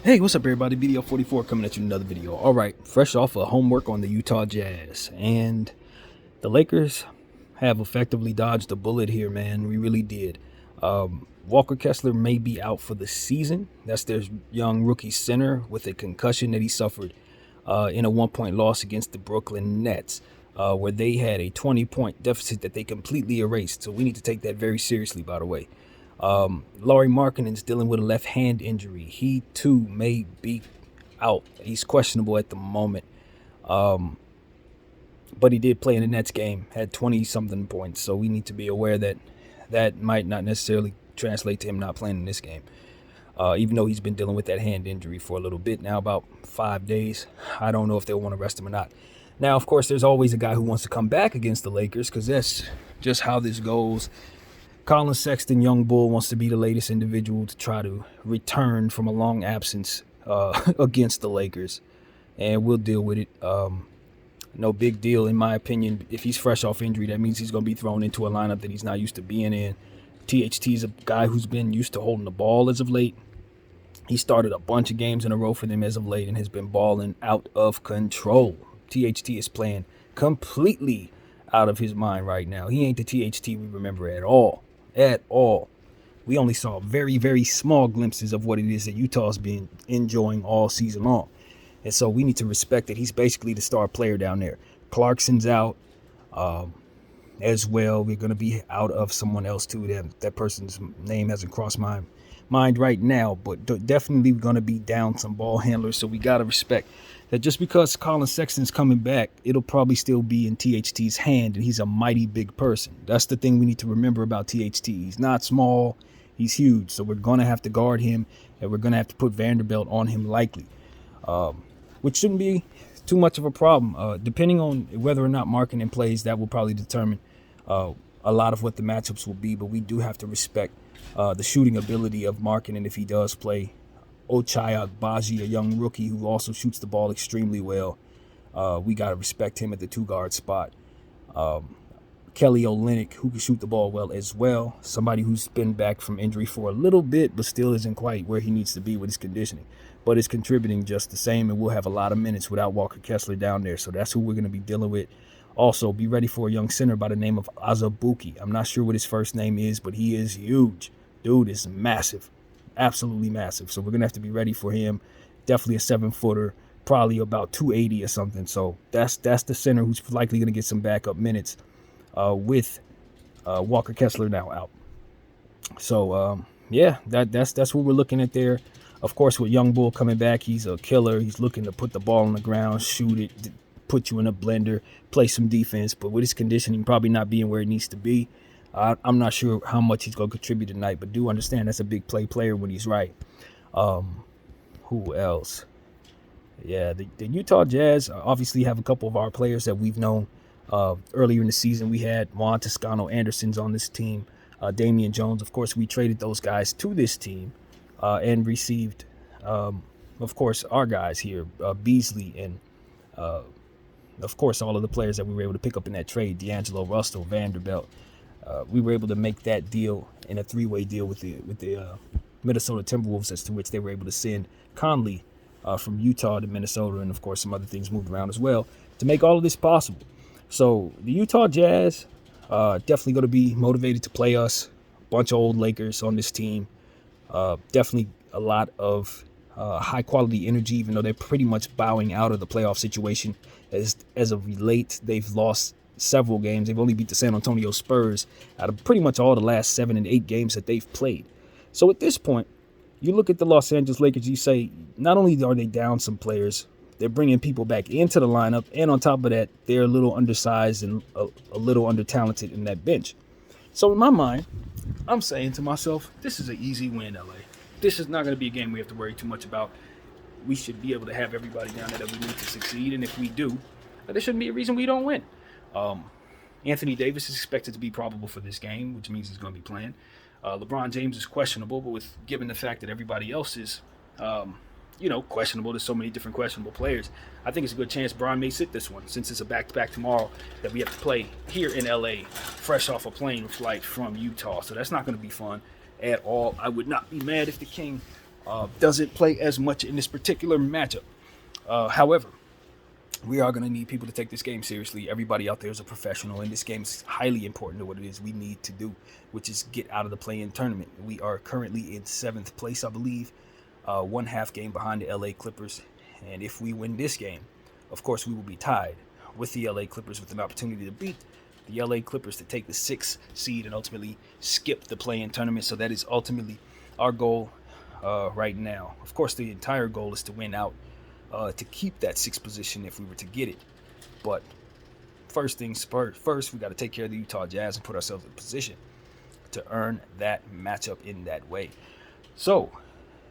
Hey, what's up, everybody? BDL44 coming at you with another video. All right, fresh off of homework on the Utah Jazz, and the Lakers have effectively dodged a bullet here, man. We really did. Walker Kessler may be out for the season. That's their young rookie center with a concussion that he suffered in a 1-point loss against the Brooklyn Nets, where they had a 20-point deficit that they completely erased. So we need to take that very seriously, by the way. Lauri Markkanen's dealing with a left hand injury. He too may be out. He's questionable at the moment. But he did play in the Nets game, had 20-something points. So we need to be aware that that might not necessarily translate to him not playing in this game. Even though he's been dealing with that hand injury for a little bit now, about 5 days. I don't know if they'll want to rest him or not. Now, of course, there's always a guy who wants to come back against the Lakers because that's just how this goes. Colin Sexton, young bull, wants to be the latest individual to try to return from a long absence against the Lakers, and we'll deal with it. No big deal, in my opinion. If he's fresh off injury, that means he's going to be thrown into a lineup that he's not used to being in. THT is a guy who's been used to holding the ball as of late. He started a bunch of games in a row for them as of late and has been balling out of control. THT is playing completely out of his mind right now. He ain't the THT we remember at all. At all. We only saw very, very small glimpses of what it is that Utah's been enjoying all season long. And so we need to respect that he's basically the star player down there. Clarkson's out as well. We're going to be out of someone else too. That person's name hasn't crossed my mind right now, but definitely going to be down some ball handlers. So we got to respect that just because Colin Sexton's coming back, it'll probably still be in THT's hand, and he's a mighty big person. That's the thing we need to remember about THT. He's not small, he's huge, so we're going to have to guard him, and we're going to have to put Vanderbilt on him likely, which shouldn't be too much of a problem. Depending on whether or not Markkanen plays, that will probably determine a lot of what the matchups will be, but we do have to respect the shooting ability of Markkanen if he does play. Ochai Agbaji, a young rookie who also shoots the ball extremely well. We got to respect him at the two-guard spot. Kelly Olynyk, who can shoot the ball well as well. Somebody who's been back from injury for a little bit, but still isn't quite where he needs to be with his conditioning. But is contributing just the same, and we'll have a lot of minutes without Walker Kessler down there. So that's who we're going to be dealing with. Also, be ready for a young center by the name of Azubuike. I'm not sure what his first name is, but he is huge. Dude is massive. Absolutely massive. So we're going to have to be ready for him. Definitely a 7-footer, probably about 280 or something. So that's the center who's likely going to get some backup minutes with Walker Kessler now out. So, yeah, that's what we're looking at there. Of course, with Young Bull coming back, he's a killer. He's looking to put the ball on the ground, shoot it, put you in a blender, play some defense. But with his conditioning probably not being where it needs to be, I'm not sure how much he's going to contribute tonight, but do understand that's a big player when he's right. Who else? Yeah, the Utah Jazz obviously have a couple of our players that we've known earlier in the season. We had Juan Toscano Anderson's on this team, Damian Jones. Of course, we traded those guys to this team and received, of course, our guys here, Beasley and, of course, all of the players that we were able to pick up in that trade, D'Angelo Russell, Vanderbilt. We were able to make that deal in a three-way deal with the Minnesota Timberwolves, as to which they were able to send Conley from Utah to Minnesota, and of course some other things moved around as well to make all of this possible. So the Utah Jazz definitely going to be motivated to play us. A bunch of old Lakers on this team. Definitely a lot of high-quality energy, even though they're pretty much bowing out of the playoff situation. As of late, they've lost several games. They've only beat the San Antonio Spurs out of pretty much all the last 7 and 8 games that they've played. So at this point, you look at the Los Angeles Lakers, you say, not only are they down some players, they're bringing people back into the lineup, and on top of that, they're a little undersized and a little under-talented in that bench. So in my mind, I'm saying to myself, this is an easy win, LA. This is not going to be a game we have to worry too much about. We should be able to have everybody down there that we need to succeed, and if we do, there shouldn't be a reason we don't win. Anthony Davis is expected to be probable for this game, which means he's going to be playing. LeBron James is questionable, but given the fact that everybody else is, questionable, there's so many different questionable players, I think it's a good chance Bron may sit this one, since it's a back-to-back tomorrow that we have to play here in LA, fresh off a plane flight from Utah. So that's not going to be fun at all. I would not be mad if the King doesn't play as much in this particular matchup. However, we are going to need people to take this game seriously. Everybody out there is a professional, and this game is highly important to what it is we need to do, which is get out of the play-in tournament. We are currently in 7th place, I believe, 1/2 game behind the LA Clippers. And if we win this game, of course, we will be tied with the LA Clippers with an opportunity to beat the LA Clippers to take the 6th seed and ultimately skip the play-in tournament. So that is ultimately our goal right now. Of course, the entire goal is to win out, to keep that 6th position if we were to get it. But first things first, we got to take care of the Utah Jazz and put ourselves in position to earn that matchup in that way. So,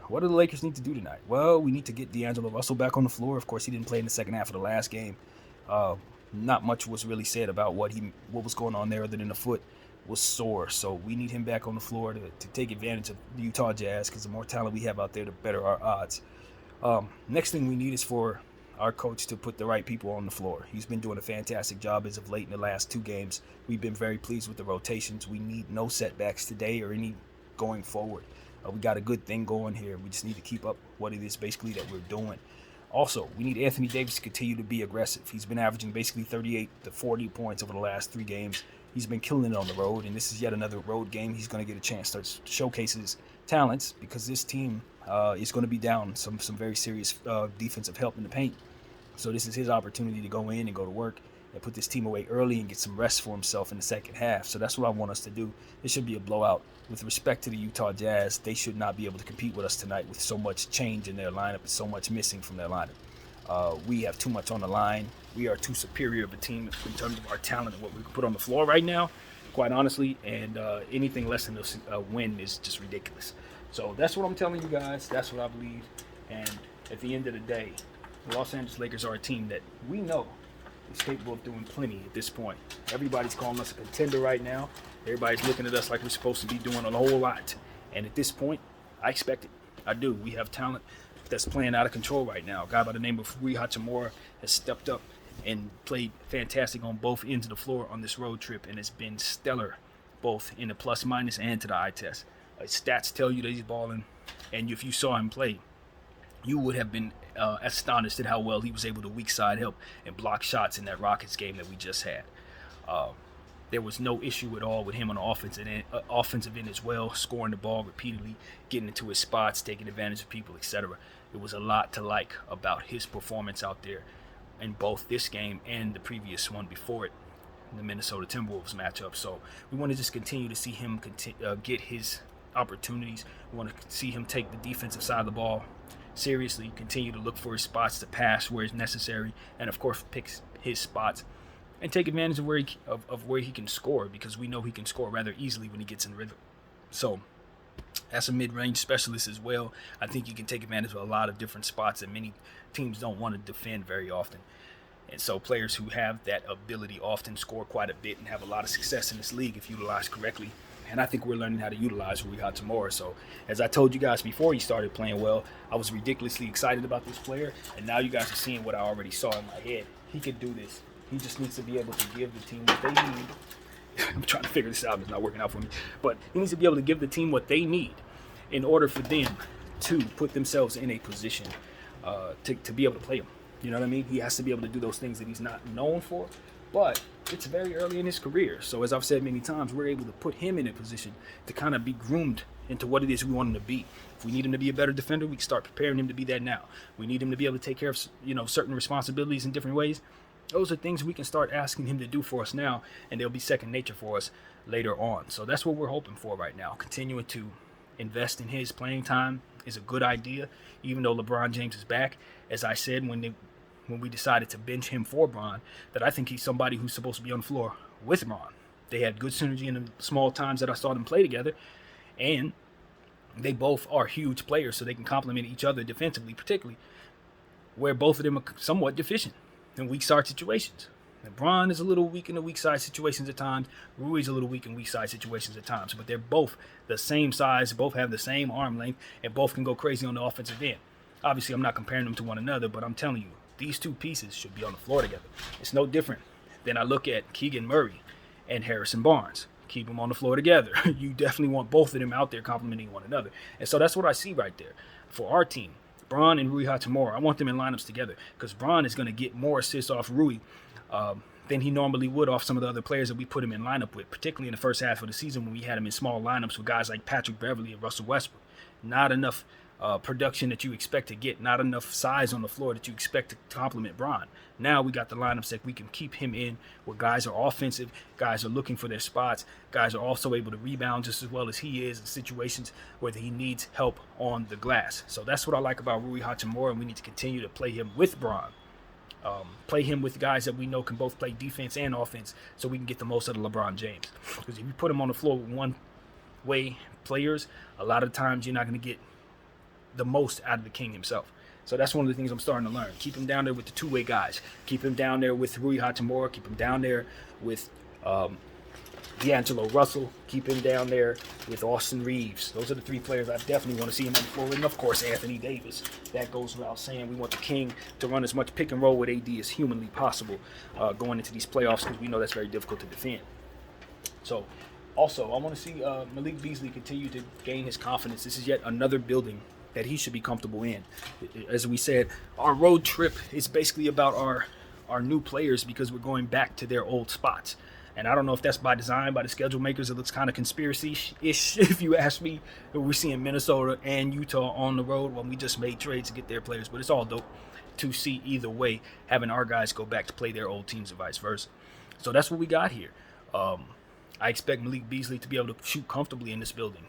what do the Lakers need to do tonight? Well, we need to get D'Angelo Russell back on the floor. Of course, he didn't play in the second half of the last game. Not much was really said about what was going on there other than the foot was sore. So we need him back on the floor to take advantage of the Utah Jazz, because the more talent we have out there, the better our odds. Next thing we need is for our coach to put the right people on the floor. He's been doing a fantastic job as of late in the last 2 games. We've been very pleased with the rotations. We need no setbacks today or any going forward. We got a good thing going here. We just need to keep up what it is basically that we're doing. Also, we need Anthony Davis to continue to be aggressive. He's been averaging basically 38 to 40 points over the last 3 games. He's been killing it on the road, and this is yet another road game. He's going to get a chance to showcase his talents, because this team is going to be down some very serious defensive help in the paint. So this is his opportunity to go in and go to work and put this team away early and get some rest for himself in the second half. So that's what I want us to do. It should be a blowout. With respect to the Utah Jazz, they should not be able to compete with us tonight with so much change in their lineup and so much missing from their lineup. We have too much on the line. We are too superior of a team in terms of our talent and what we can put on the floor right now, quite honestly. And anything less than a win is just ridiculous. So that's what I'm telling you guys. That's what I believe. And at the end of the day, the Los Angeles Lakers are a team that we know is capable of doing plenty at this point. Everybody's calling us a contender right now. Everybody's looking at us like we're supposed to be doing a whole lot. And at this point, I expect it. I do. We have talent that's playing out of control right now. A guy by the name of Rui Hachimura has stepped up and played fantastic on both ends of the floor on this road trip, and it's been stellar, both in the plus minus and to the eye test. Stats tell you that he's balling, and if you saw him play, you would have been astonished at how well he was able to weak side help and block shots in that Rockets game that we just had. There was no issue at all with him on the offensive end as well, scoring the ball repeatedly, getting into his spots, taking advantage of people, etc. It was a lot to like about his performance out there in both this game and the previous one before it, the Minnesota Timberwolves matchup. So we want to just continue to see him get his opportunities. We want to see him take the defensive side of the ball seriously, continue to look for his spots to pass where it's necessary, and of course pick his spots and take advantage of where he can score, because we know he can score rather easily when he gets in rhythm. So as a mid-range specialist as well, I think he can take advantage of a lot of different spots that many teams don't want to defend very often. And so players who have that ability often score quite a bit and have a lot of success in this league if utilized correctly. And I think we're learning how to utilize Rui Hachimura. So as I told you guys before he started playing well, I was ridiculously excited about this player. And now you guys are seeing what I already saw in my head. He could do this. He just needs to be able to give the team what they need. I'm trying to figure this out. It's not working out for me. But he needs to be able to give the team what they need in order for them to put themselves in a position to be able to play him. You know what I mean? He has to be able to do those things that he's not known for. But it's very early in his career. So as I've said many times, we're able to put him in a position to kind of be groomed into what it is we want him to be. If we need him to be a better defender, we can start preparing him to be that now. We need him to be able to take care of, certain responsibilities in different ways. Those are things we can start asking him to do for us now, and they'll be second nature for us later on. So that's what we're hoping for right now. Continuing to invest in his playing time is a good idea, even though LeBron James is back. As I said when we decided to bench him for Bron, that I think he's somebody who's supposed to be on the floor with Bron. They had good synergy in the small times that I saw them play together, and they both are huge players, so they can complement each other defensively, particularly where both of them are somewhat deficient in weak side situations. And Bron is a little weak in the weak side situations at times. Rui's a little weak in weak side situations at times, but they're both the same size, both have the same arm length, and both can go crazy on the offensive end. Obviously, I'm not comparing them to one another, but I'm telling you, these two pieces should be on the floor together. It's no different than I look at Keegan Murray and Harrison Barnes. keep them on the floor together. You definitely want both of them out there complementing one another. And so that's what I see right there for our team. Bron and Rui Hachimura, I want them in lineups together because Bron is going to get more assists off Rui than he normally would off some of the other players that we put him in lineup with, particularly in the first half of the season when we had him in small lineups with guys like Patrick Beverley and Russell Westbrook. Not enough production that you expect to get, not enough size on the floor that you expect to complement Bron. Now we got the lineups that we can keep him in where guys are offensive, guys are looking for their spots, guys are also able to rebound just as well as he is in situations where he needs help on the glass. So that's what I like about Rui Hachimura, and we need to continue to play him with Bron. Play him with guys that we know can both play defense and offense so we can get the most out of LeBron James. Because if you put him on the floor with one-way players, a lot of times you're not going to get the most out of the king himself. So that's one of the things I'm starting to learn. Keep him down there with the two-way guys. Keep him down there with Rui Hachimura. Keep him down there with D'Angelo Russell. Keep him down there with Austin Reeves. Those are the three players I definitely want to see him on the floor. And, of course, Anthony Davis. That goes without saying. We want the king to run as much pick and roll with AD as humanly possible going into these playoffs because we know that's very difficult to defend. So, also, I want to see Malik Beasley continue to gain his confidence. This is yet another building that he should be comfortable in. As we said, our road trip is basically about our new players because we're going back to their old spots. And I don't know if that's by design, by the schedule makers. It looks kind of conspiracy-ish, if you ask me. We're seeing Minnesota and Utah on the road when we just made trades to get their players. But it's all dope to see either way, having our guys go back to play their old teams and vice versa. So that's what we got here. I expect Malik Beasley to be able to shoot comfortably in this building,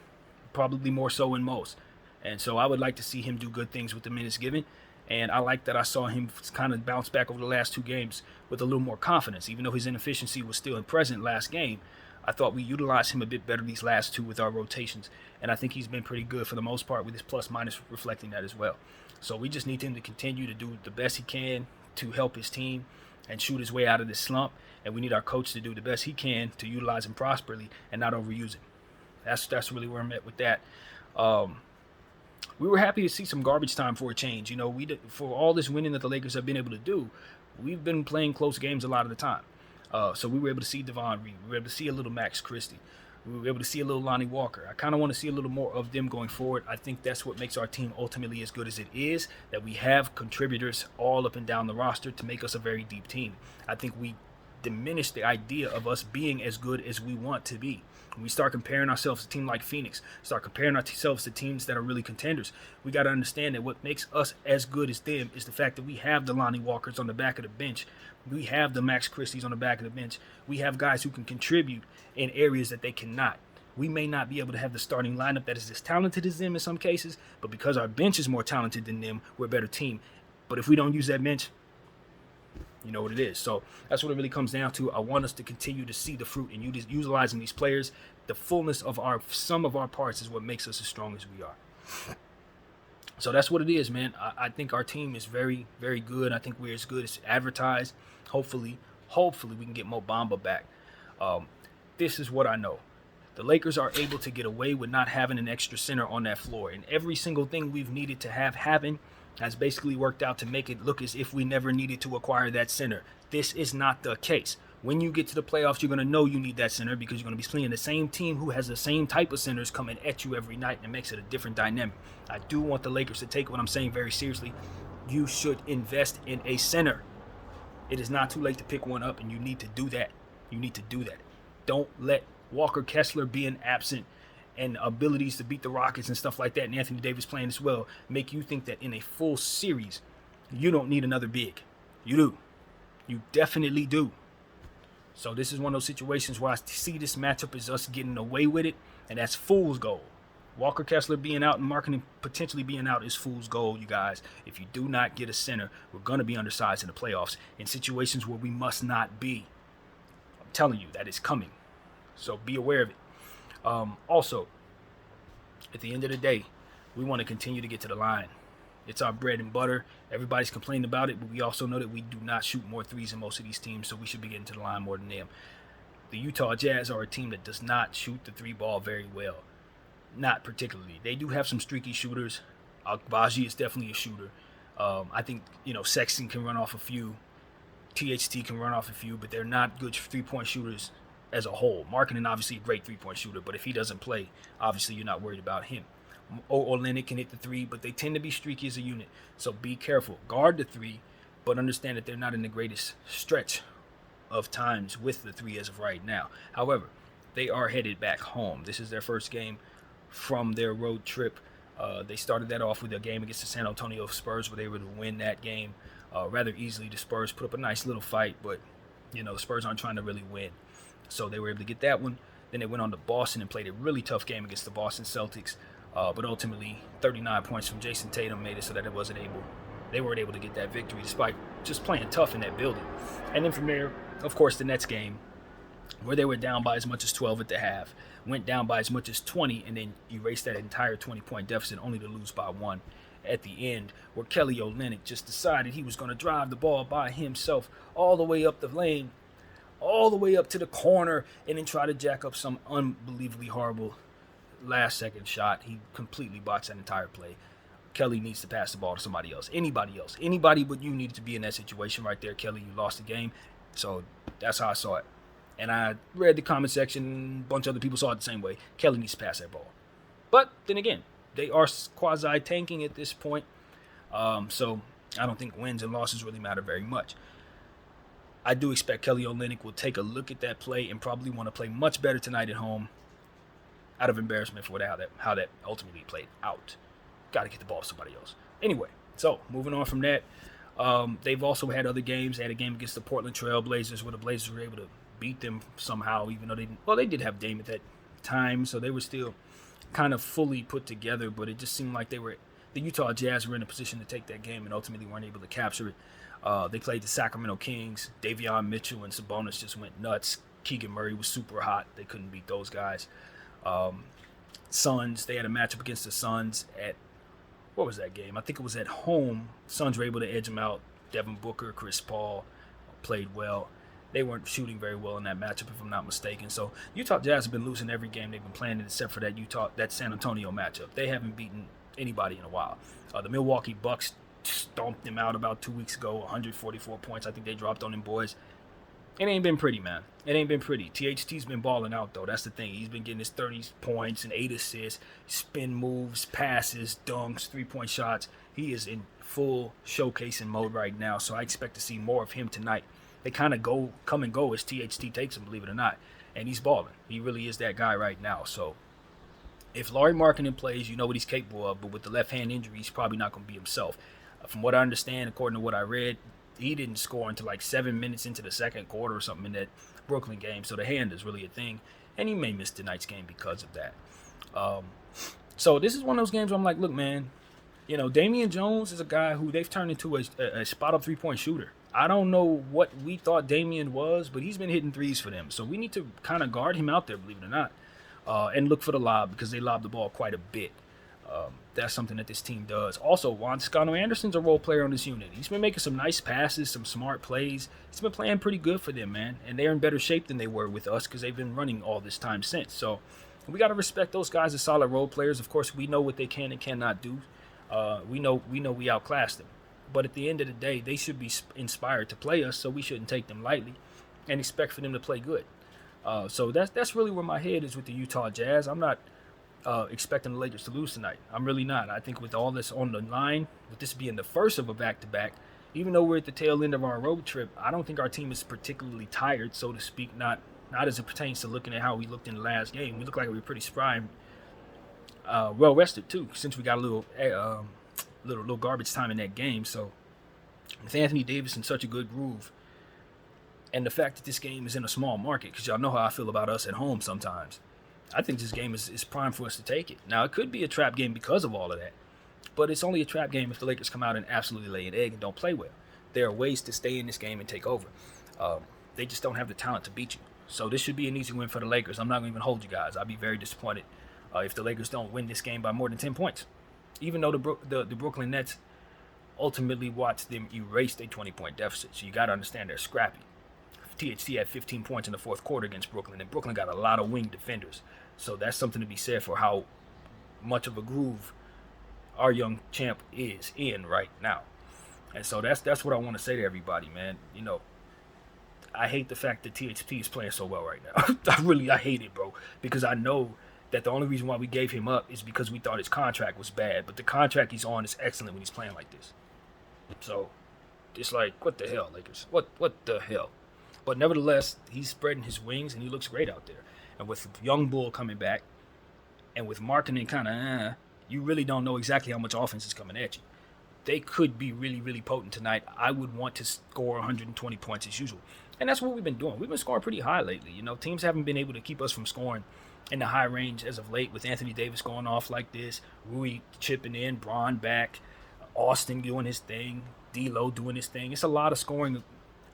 probably more so than most. And so I would like to see him do good things with the minutes given. And I like that I saw him kind of bounce back over the last two games with a little more confidence. Even though his inefficiency was still present last game, I thought we utilized him a bit better these last two with our rotations. And I think he's been pretty good for the most part with his plus-minus reflecting that as well. So we just need him to continue to do the best he can to help his team and shoot his way out of this slump. And we need our coach to do the best he can to utilize him prosperly and not overuse him. That's really where I'm at with that. We were happy to see some garbage time for a change. You know, for all this winning that the Lakers have been able to do, we've been playing close games a lot of the time. So we were able to see Devon Reed. We were able to see a little Max Christie. We were able to see a little Lonnie Walker. I kind of want to see a little more of them going forward. I think that's what makes our team ultimately as good as it is, that we have contributors all up and down the roster to make us a very deep team. I think we diminish the idea of us being as good as we want to be. When we start comparing ourselves to a team like Phoenix, start comparing ourselves to teams that are really contenders, we got to understand that what makes us as good as them is the fact that we have the Lonnie Walkers on the back of the bench. We have the Max Christies on the back of the bench. We have guys who can contribute in areas that they cannot. We may not be able to have the starting lineup that is as talented as them in some cases, but because our bench is more talented than them, we're a better team. But if we don't use that bench, you know what it is. So that's what it really comes down to. I want us to continue to see the fruit and utilizing these players. The fullness of our sum of our parts is what makes us as strong as we are. So that's what it is, man. I think our team is very, very good. I think we're as good as advertised. Hopefully we can get Mo Bamba back. This is what I know. The Lakers are able to get away with not having an extra center on that floor. And every single thing we've needed to have happen has basically worked out to make it look as if we never needed to acquire that center. This is not the case. When you get to the playoffs, you're going to know you need that center because you're going to be playing the same team who has the same type of centers coming at you every night, and it makes it a different dynamic. I do want the Lakers to take what I'm saying very seriously. You should invest in a center. It is not too late to pick one up, and you need to do that. You need to do that. Don't let Walker Kessler being absent and abilities to beat the Rockets and stuff like that, and Anthony Davis playing as well, make you think that in a full series, you don't need another big. You do. You definitely do. So this is one of those situations where I see this matchup as us getting away with it, and that's fool's gold. Walker Kessler being out and Markkanen potentially being out is fool's gold, you guys. If you do not get a center, we're going to be undersized in the playoffs in situations where we must not be. I'm telling you, that is coming. So be aware of it. Also, at the end of the day, we want to continue to get to the line. It's our bread and butter. Everybody's complaining about it, but we also know that we do not shoot more threes than most of these teams, so we should be getting to the line more than them. The Utah Jazz are a team that does not shoot the three ball very well. Not particularly. They do have some streaky shooters. Agbaji is definitely a shooter. I think, Sexton can run off a few. THT can run off a few, but they're not good three-point shooters as a whole. Markkanen, obviously a great three-point shooter, but if he doesn't play, obviously you're not worried about him. Olynyk can hit the three, but they tend to be streaky as a unit. So be careful. Guard the three, but understand that they're not in the greatest stretch of times with the three as of right now. However, they are headed back home. This is their first game from their road trip. They started that off with a game against the San Antonio Spurs where they were able to win that game rather easily. The Spurs put up a nice little fight, but the Spurs aren't trying to really win. So they were able to get that one. Then they went on to Boston and played a really tough game against the Boston Celtics. But ultimately, 39 points from Jason Tatum made it so that they weren't able to get that victory despite just playing tough in that building. And then from there, of course, the Nets game, where they were down by as much as 12 at the half, went down by as much as 20, and then erased that entire 20-point deficit only to lose by one at the end, where Kelly Olynyk just decided he was going to drive the ball by himself all the way up the lane, all the way up to the corner, and then try to jack up some unbelievably horrible last-second shot. He completely botched that entire play. Kelly needs to pass the ball to somebody else. Anybody but you needed to be in that situation right there. Kelly, you lost the game. So that's how I saw it. And I read the comment section. A bunch of other people saw it the same way. Kelly needs to pass that ball. But then again, they are quasi-tanking at this point. So I don't think wins and losses really matter very much. I do expect Kelly Olynyk will take a look at that play and probably want to play much better tonight at home out of embarrassment for how that ultimately played out. Got to get the ball to somebody else. Anyway, so moving on from that, they've also had other games. They had a game against the Portland Trail Blazers where the Blazers were able to beat them somehow, even though they did have Dame at that time, so they were still kind of fully put together, but it just seemed like the Utah Jazz were in a position to take that game and ultimately weren't able to capture it. They played the Sacramento Kings. Davion Mitchell and Sabonis just went nuts. Keegan Murray was super hot. They couldn't beat those guys. Suns, they had a matchup against the Suns at, what was that game? I think it was at home. Suns were able to edge them out. Devin Booker, Chris Paul played well. They weren't shooting very well in that matchup, if I'm not mistaken. So Utah Jazz have been losing every game they've been playing, except for that San Antonio matchup. They haven't beaten anybody in a while. The Milwaukee Bucks stomped them out about 2 weeks ago, 144 points. I think they dropped on them boys. It ain't been pretty, man. It ain't been pretty. THT's been balling out, though. That's the thing. He's been getting his 30 points and 8 assists, spin moves, passes, dunks, three-point shots. He is in full showcasing mode right now, so I expect to see more of him tonight. They kind of come and go as THT takes him, believe it or not. And he's balling. He really is that guy right now. So if Lauri Markkanen plays, you know what he's capable of. But with the left hand injury, he's probably not going to be himself. From what I understand, according to what I read, he didn't score until like 7 minutes into the second quarter or something in that Brooklyn game. So the hand is really a thing. And he may miss tonight's game because of that. So this is one of those games where I'm like, look, man, Damian Jones is a guy who they've turned into a spot-up three-point shooter. I don't know what we thought Damian was, but he's been hitting threes for them. So we need to kind of guard him out there, believe it or not, and look for the lob because they lob the ball quite a bit. That's something that this team does. Also, Juan Toscano Anderson's a role player on this unit. He's been making some nice passes, some smart plays. He's been playing pretty good for them, man. And they're in better shape than they were with us because they've been running all this time since. So we got to respect those guys as solid role players. Of course, we know what they can and cannot do. We know we outclassed them. But at the end of the day, they should be inspired to play us, so we shouldn't take them lightly and expect for them to play good. So that's really where my head is with the Utah Jazz. I'm not expecting the Lakers to lose tonight. I'm really not. I think with all this on the line, with this being the first of a back-to-back, even though we're at the tail end of our road trip, I don't think our team is particularly tired, so to speak, not as it pertains to looking at how we looked in the last game. We looked like we were pretty spry, well-rested, too, since we got a little garbage time in that game. So with Anthony Davis in such a good groove, and the fact that this game is in a small market, because y'all know how I feel about us at home sometimes, I think this game is prime for us to take it. Now, it could be a trap game because of all of that, but it's only a trap game if the Lakers come out and absolutely lay an egg and don't play well. There are ways to stay in this game and take over. They just don't have the talent to beat you. So this should be an easy win for the Lakers. I'm not going to even hold you guys. I'd be very disappointed if the Lakers don't win this game by more than 10 points. Even though the Brooklyn Nets ultimately watched them erase their 20-point deficit. So you got to understand they're scrappy. THT had 15 points in the fourth quarter against Brooklyn, and Brooklyn got a lot of wing defenders. So that's something to be said for how much of a groove our young champ is in right now. And so that's what I want to say to everybody, man. I hate the fact that THT is playing so well right now. I hate it, bro, because I know that the only reason why we gave him up is because we thought his contract was bad. But the contract he's on is excellent when he's playing like this. So it's like, what the hell, Lakers? What the hell? But nevertheless, he's spreading his wings and he looks great out there. And with Young Bull coming back, and with Markkinen kind of, you really don't know exactly how much offense is coming at you. They could be really, really potent tonight. I would want to score 120 points as usual. And that's what we've been doing. We've been scoring pretty high lately. You know, teams haven't been able to keep us from scoring in the high range as of late, with Anthony Davis going off like this, Rui chipping in, Braun back, Austin doing his thing, D'Lo doing his thing. It's a lot of scoring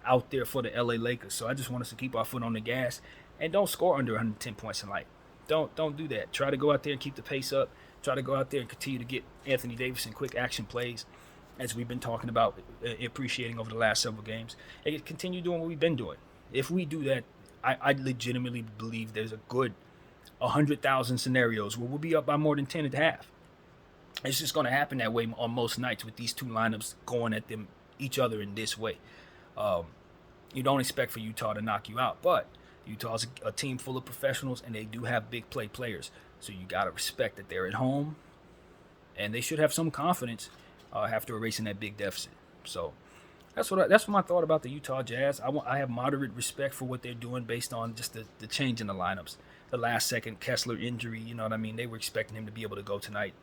out there for the LA Lakers. So I just want us to keep our foot on the gas and don't score under 110 points tonight. Don't do that. Try to go out there and keep the pace up. Try to go out there and continue to get Anthony Davis in quick action plays, as we've been talking about, appreciating over the last several games, and continue doing what we've been doing. If we do that, I legitimately believe there's a good 100,000 scenarios where we'll be up by more than 10 at half. It's just going to happen that way on most nights with these two lineups going at them each other in this way. You don't expect for Utah to knock you out, but Utah's a team full of professionals, and they do have big play players. So you got to respect that they're at home, and they should have some confidence after erasing that big deficit. So that's what my thought about the Utah Jazz. I have moderate respect for what they're doing based on just the change in the lineups. The last second Kessler injury, you know what I mean? They were expecting him to be able to go tonight.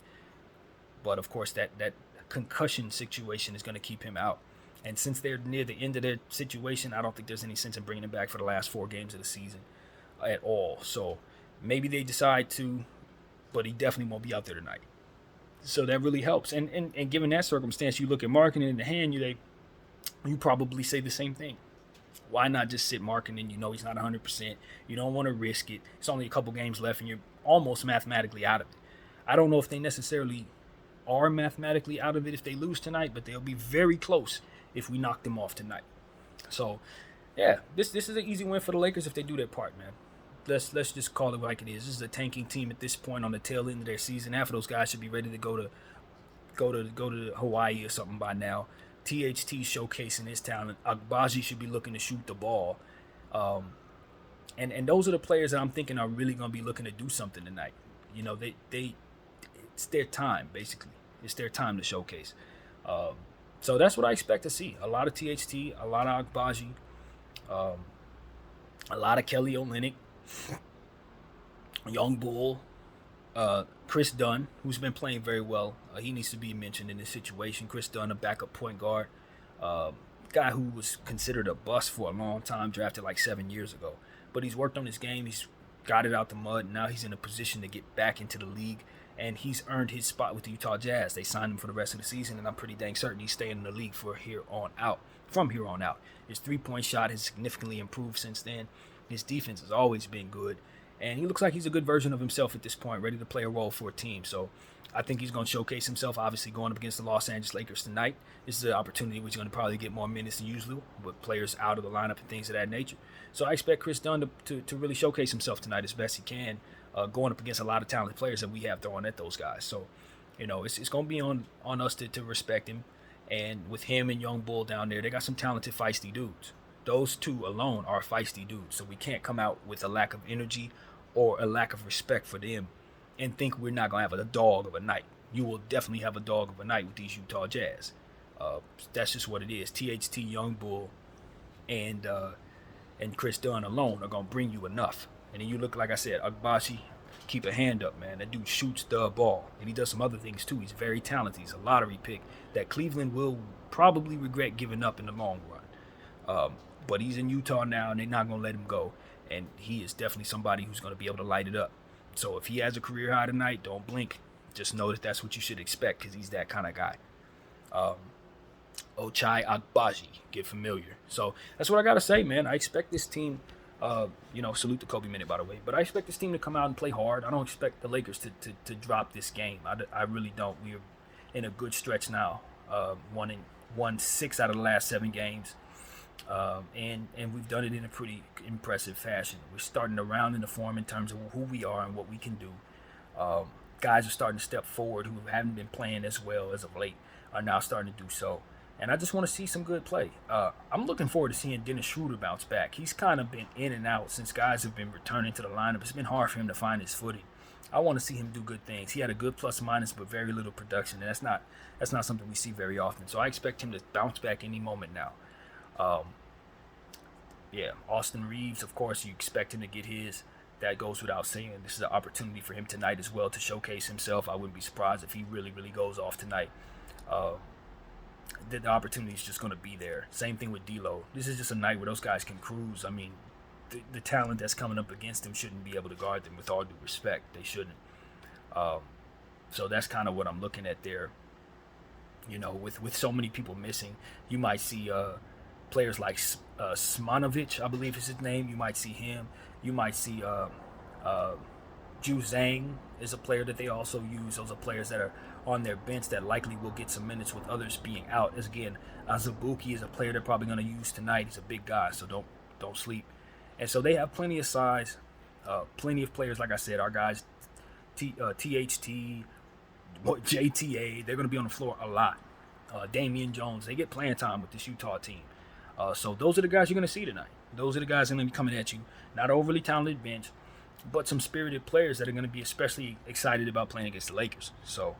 But, of course, that concussion situation is going to keep him out. And since they're near the end of their situation, I don't think there's any sense in bringing him back for the last 4 games of the season at all. So maybe they decide to, but he definitely won't be out there tonight. So that really helps. And given that circumstance, you look at Markkinen in the hand, you probably say the same thing. Why not just sit Markkinen? You know he's not 100%. You don't want to risk it. It's only a couple games left, and you're almost mathematically out of it. I don't know if they necessarily are mathematically out of it if they lose tonight, but they'll be very close if we knock them off tonight. So, yeah, this is an easy win for the Lakers if they do their part, man. Let's just call it like it is. This is a tanking team at this point on the tail end of their season. Half of those guys should be ready to go to Hawaii or something by now. THT showcasing his talent. Agbaji should be looking to shoot the ball. And those are the players that I'm thinking are really going to be looking to do something tonight. You know, it's their time, basically. It's their time to showcase. So that's what I expect to see. A lot of THT, a lot of Agbaji, a lot of Kelly Olynyk, Young Bull, Chris Dunn, who's been playing very well. He needs to be mentioned in this situation. Chris Dunn, a backup point guard, guy who was considered a bust for a long time, drafted like 7 years ago. But he's worked on his game. He's got it out the mud. And now he's in a position to get back into the league. And he's earned his spot with the Utah Jazz. They signed him for the rest of the season, and I'm pretty dang certain he's staying in the league from here on out. His three-point shot has significantly improved since then. His defense has always been good. And he looks like he's a good version of himself at this point, ready to play a role for a team. So I think he's going to showcase himself, obviously going up against the Los Angeles Lakers tonight. This is an opportunity where he's going to probably get more minutes than usual with players out of the lineup and things of that nature. So I expect Chris Dunn to really showcase himself tonight as best he can, going up against a lot of talented players that we have throwing at those guys. So, you know, it's going to be on us to respect him. And with him and Young Bull down there, they got some talented, feisty dudes. Those two alone are feisty dudes. So we can't come out with a lack of energy or a lack of respect for them and think we're not going to have a dog of a night. You will definitely have a dog of a night with these Utah Jazz. That's just what it is. THT, Young Bull, and Chris Dunn alone are going to bring you enough. And then you look, like I said, Agbaji, keep a hand up, man. That dude shoots the ball. And he does some other things, too. He's very talented. He's a lottery pick that Cleveland will probably regret giving up in the long run. But he's in Utah now, and they're not going to let him go. And he is definitely somebody who's going to be able to light it up. So if he has a career high tonight, don't blink. Just know that that's what you should expect because he's that kind of guy. Ochai Agbaji, get familiar. So that's what I got to say, man. I expect this team, salute the Kobe minute, by the way. But I expect this team to come out and play hard. I don't expect the Lakers to drop this game. I really don't. We're in a good stretch now. Won 6 out of the last 7 games. And we've done it in a pretty impressive fashion. We're starting to round in the form in terms of who we are and what we can do. Guys are starting to step forward who haven't been playing as well as of late are now starting to do so. And I just want to see some good play. I'm looking forward to seeing Dennis Schroeder bounce back. He's kind of been in and out since guys have been returning to the lineup. It's been hard for him to find his footing. I want to see him do good things. He had a good plus minus, but very little production, and that's not something we see very often. So I expect him to bounce back any moment now. Yeah, Austin Reeves, of course, you expect him to get his. That goes without saying. This is an opportunity for him tonight as well to showcase himself. I wouldn't be surprised if he really, really goes off tonight. The opportunity is just going to be there. Same thing with D'Lo. This is just a night where those guys can cruise. I mean, the talent that's coming up against them shouldn't be able to guard them. With all due respect, they shouldn't. So that's kind of what I'm looking at there. You know, with so many people missing, you might see players like Smanovic, I believe is his name. You might see him. You might see Ju Zhang is a player that they also use. Those are players that are on their bench that likely will get some minutes with others being out. As again, Azubuike is a player they're probably going to use tonight. He's a big guy, so don't sleep. And so they have plenty of size, plenty of players. Like I said, our guys, THT, JTA, they're going to be on the floor a lot. Damian Jones, they get playing time with this Utah team. So those are the guys you're going to see tonight. Those are the guys that are going to be coming at you. Not an overly talented bench, but some spirited players that are going to be especially excited about playing against the Lakers. So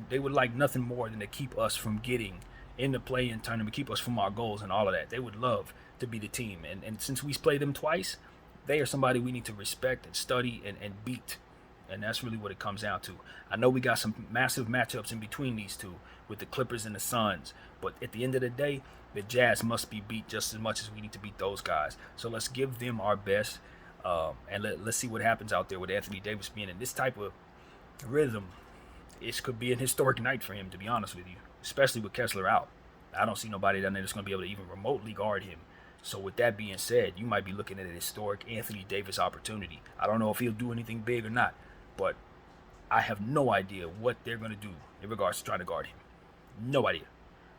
they would like nothing more than to keep us from getting in the play-in tournament, keep us from our goals and all of that. They would love to be the team. And since we played them twice, they are somebody we need to respect and study and beat. And that's really what it comes down to. I know we got some massive matchups in between these two with the Clippers and the Suns. But at the end of the day, the Jazz must be beat just as much as we need to beat those guys. So let's give them our best. And let's see what happens out there with Anthony Davis being in this type of rhythm. It could be an historic night for him, to be honest with you, especially with Kessler out. I don't see nobody down there that's going to be able to even remotely guard him. So with that being said, you might be looking at a historic Anthony Davis opportunity. I don't know if he'll do anything big or not, but I have no idea what they're going to do in regards to trying to guard him. No idea.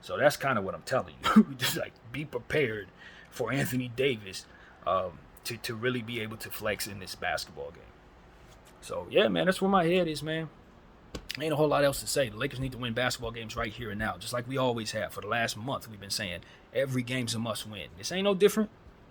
So that's kind of what I'm telling you. Just like be prepared for Anthony Davis to really be able to flex in this basketball game. So yeah, man, that's where my head is, man. Ain't a whole lot else to say. The Lakers need to win basketball games right here and now, just like we always have. For the last month, we've been saying every game's a must-win. This ain't no different.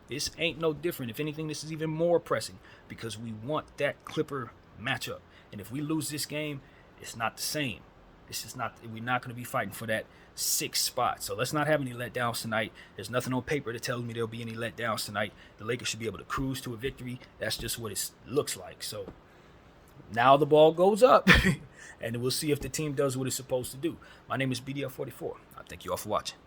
This ain't no different. If anything, this is even more pressing because we want that Clipper matchup. And if we lose this game, it's not the same. It's just not. We're not going to be fighting for that 6th spot. So let's not have any letdowns tonight. There's nothing on paper that tells me there'll be any letdowns tonight. The Lakers should be able to cruise to a victory. That's just what it looks like. So now the ball goes up, and we'll see if the team does what it's supposed to do. My name is BDF44. I thank you all for watching.